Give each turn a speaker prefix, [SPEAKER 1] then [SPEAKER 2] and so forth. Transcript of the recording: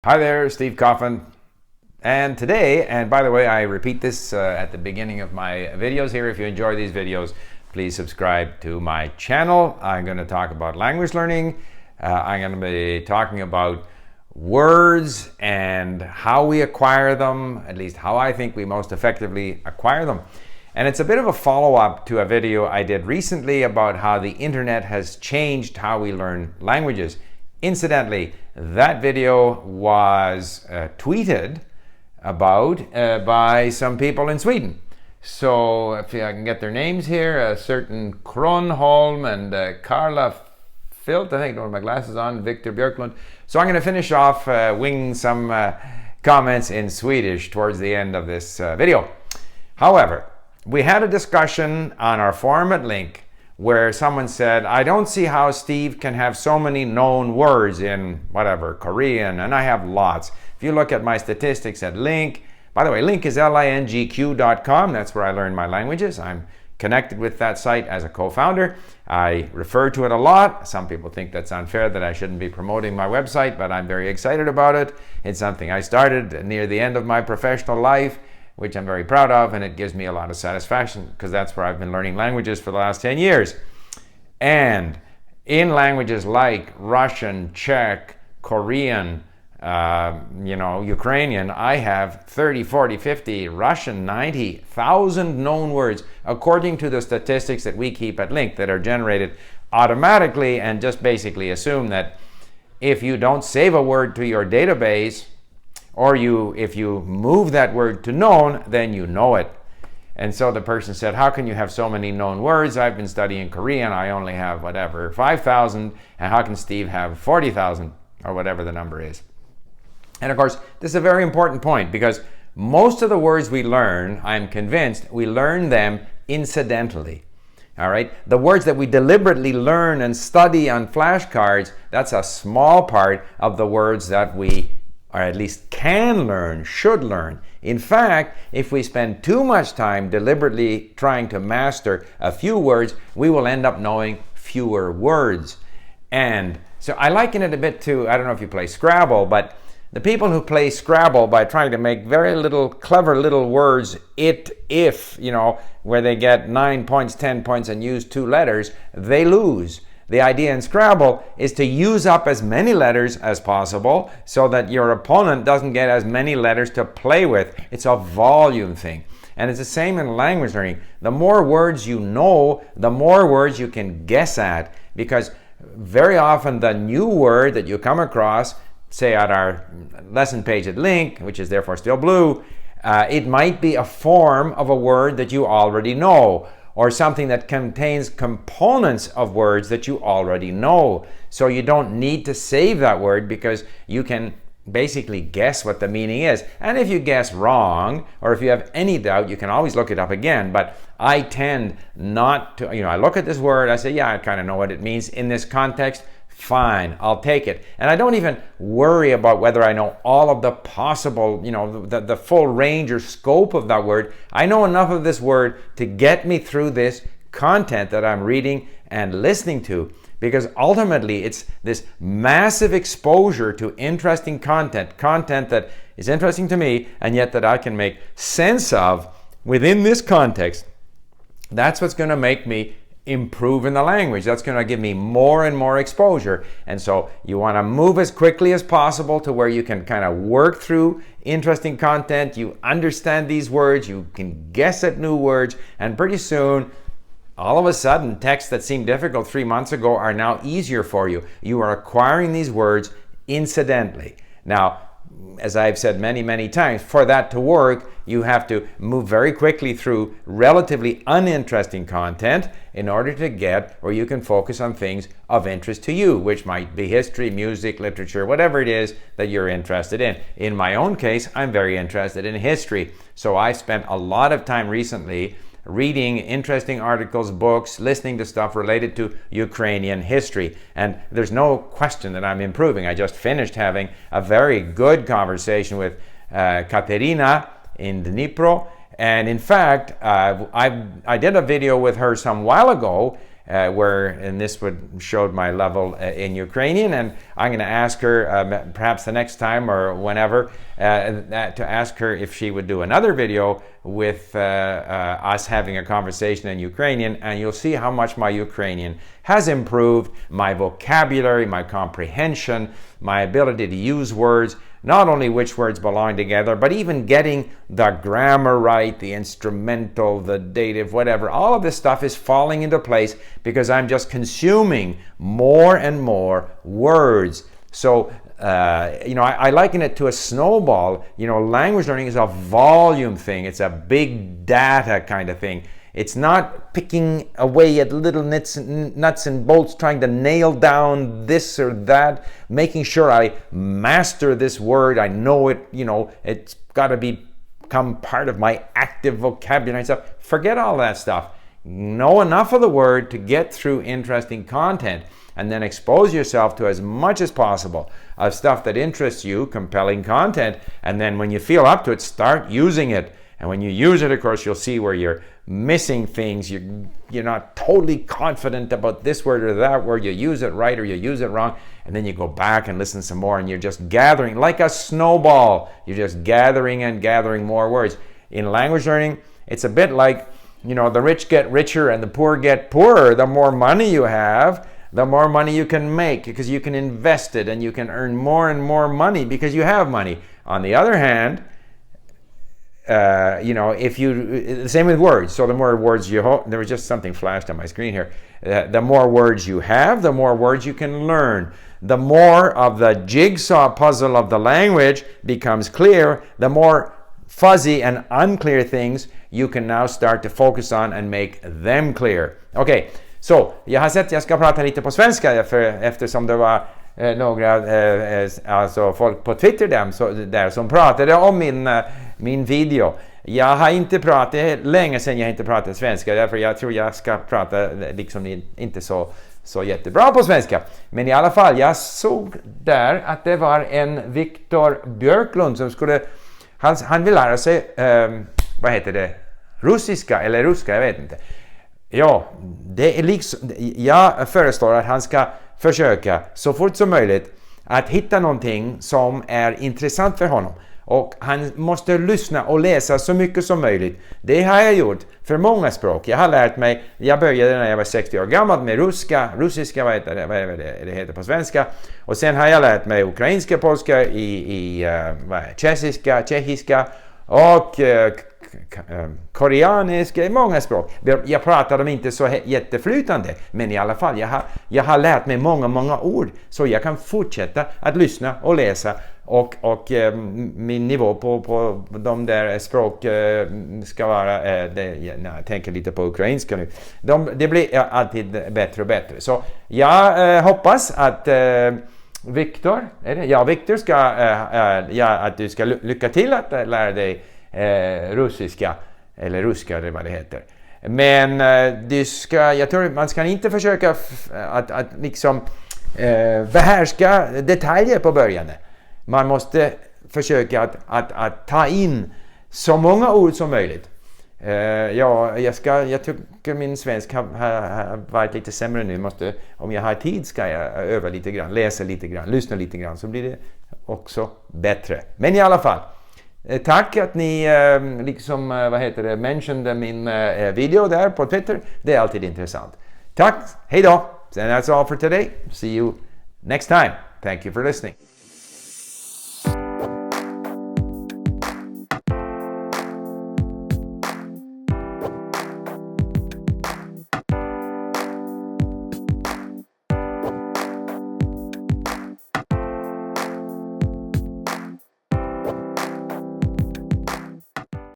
[SPEAKER 1] Hi there, Steve Kaufmann. And today, and by the way, I repeat this at the beginning of my videos here. If you enjoy these videos, please subscribe to my channel. I'm going to talk about language learning. I'm going to be talking about words and how we acquire them, at least how I think we most effectively acquire them. And it's a bit of a follow-up to a video I did recently about how the internet has changed how we learn languages. Incidentally, that video was tweeted about by some people in Sweden. So if I can get their names here, a certain Kronholm and Carla Filt, I think I don't have my glasses on, Victor Björklund. So I'm going to finish off winging some comments in Swedish towards the end of this video. However, we had a discussion on our forum at LingQ where someone said, I don't see how Steve can have so many known words in whatever, Korean, and I have lots. If you look at my statistics at LingQ, by the way, LingQ is LingQ.com. That's where I learn my languages. I'm connected with that site as a co-founder. I refer to it a lot. Some people think that's unfair, that I shouldn't be promoting my website, but I'm very excited about it. It's something I started near the end of my professional life, which I'm very proud of, and it gives me a lot of satisfaction because that's where I've been learning languages for the last 10 years. And in languages like Russian, Czech, Korean, Ukrainian, I have 30, 40, 50, Russian, 90,000 known words according to the statistics that we keep at LingQ that are generated automatically, and just basically assume that if you don't save a word to your database, or if you move that word to known, then you know it. And so the person said, how can you have so many known words? I've been studying Korean. I only have 5,000. And how can Steve have 40,000 or whatever the number is? And of course, this is a very important point because most of the words we learn, I'm convinced, we learn them incidentally. All right? The words that we deliberately learn and study on flashcards, that's a small part of the words that we or at least can learn, should learn. In fact, if we spend too much time deliberately trying to master a few words, we will end up knowing fewer words. And so I liken it a bit to, I don't know if you play Scrabble, but the people who play Scrabble by trying to make very little, clever little words, if, where they get 9 points, 10 points and use 2 letters, they lose. The idea in Scrabble is to use up as many letters as possible so that your opponent doesn't get as many letters to play with. It's a volume thing. And it's the same in language learning. The more words you know, the more words you can guess at, because very often the new word that you come across, say at our lesson page at LingQ, which is therefore still blue, it might be a form of a word that you already know, or something that contains components of words that you already know. So you don't need to save that word because you can basically guess what the meaning is. And if you guess wrong, or if you have any doubt, you can always look it up again. But I tend not to, I look at this word, I say, yeah, I kind of know what it means in this context. Fine, I'll take it. And I don't even worry about whether I know all of the possible, the full range or scope of that word. I know enough of this word to get me through this content that I'm reading and listening to, because ultimately it's this massive exposure to interesting content that is interesting to me and yet that I can make sense of within this context. That's what's going to make me improve in the language. That's going to give me more and more exposure. And so you want to move as quickly as possible to where you can kind of work through interesting content. You understand these words, you can guess at new words, and pretty soon, all of a sudden, texts that seemed difficult 3 months ago are now easier for you. You are acquiring these words incidentally. Now, as I've said many, many times, for that to work, you have to move very quickly through relatively uninteresting content in order to get where you can focus on things of interest to you, which might be history, music, literature, whatever it is that you're interested in. In my own case, I'm very interested in history. So I spent a lot of time recently reading interesting articles, books, listening to stuff related to Ukrainian history. And there's no question that I'm improving. I just finished having a very good conversation with Katerina in Dnipro. And in fact, I did a video with her some while ago, and this showed my level in Ukrainian, and I'm going to ask her perhaps the next time or whenever to ask her if she would do another video with us having a conversation in Ukrainian, and you'll see how much my Ukrainian has improved, my vocabulary, my comprehension, my ability to use words, not only which words belong together, but even getting the grammar right, the instrumental, the dative, whatever. All of this stuff is falling into place because I'm just consuming more and more words. So, I liken it to a snowball. Language learning is a volume thing. It's a big data kind of thing. It's not picking away at little nuts and bolts, trying to nail down this or that, making sure I master this word. I know it, it's got to become part of my active vocabulary and stuff. Forget all that stuff. Know enough of the word to get through interesting content, and then expose yourself to as much as possible of stuff that interests you, compelling content, and then when you feel up to it, start using it. And when you use it, of course, you'll see where you're missing things. You're not totally confident about this word or that word. You use it right or you use it wrong. And then you go back and listen some more, and you're just gathering like a snowball. You're just gathering and gathering more words. In language learning, it's a bit like, the rich get richer and the poor get poorer. The more money you have, the more money you can make, because you can invest it and you can earn more and more money because you have money. On the other hand, the same with words. So the more words you there was just something flashed on my screen here. The more words you have, the more words you can learn. The more of the jigsaw puzzle of the language becomes clear, the more fuzzy and unclear things you can now start to focus on and make them clear. Okay, så jag har sett, jag ska prata lite på svenska eftersom det var några folk på Twitter där som pratade om min video. Jag har inte pratat länge sedan, jag har inte pratat svenska, därför jag tror jag ska prata liksom inte så jättebra på svenska. Men i alla fall, jag såg där att det var en Viktor Björklund som han vill lära sig vad heter det? Russiska eller ruska, jag vet inte. Ja, det är liksom, jag föreslår att han ska försöka så fort som möjligt att hitta någonting som är intressant för honom. Och han måste lyssna och läsa så mycket som möjligt. Det har jag gjort för många språk. Jag har lärt mig, jag började när jag var 60 år gammal med russiska, vad heter på svenska. Och sen har jag lärt mig ukrainska, polska, tjeckiska och koreaniska, många språk. Jag pratar dem inte så jätteflytande, men i alla fall, jag har lärt mig många ord, så jag kan fortsätta att lyssna och läsa, och min nivå på de där språk ska vara, jag tänker lite på ukrainska nu, det blir alltid bättre och bättre. Så jag hoppas att Viktor ska, att du ska lycka till att lära dig russiska eller ruska eller vad det heter. Men jag tror man ska inte försöka att liksom behärska detaljer på början. Man måste försöka att ta in så många ord som möjligt. Jag tycker min svensk har varit lite sämre nu. Om jag har tid ska jag öva lite grann, läsa lite grann, lyssna lite grann, så blir det också bättre. Men i alla fall, tack att ni mentioned min video där på Twitter. Det är alltid intressant. Tack, hej då! And that's all for today. See you next time. Thank you for listening.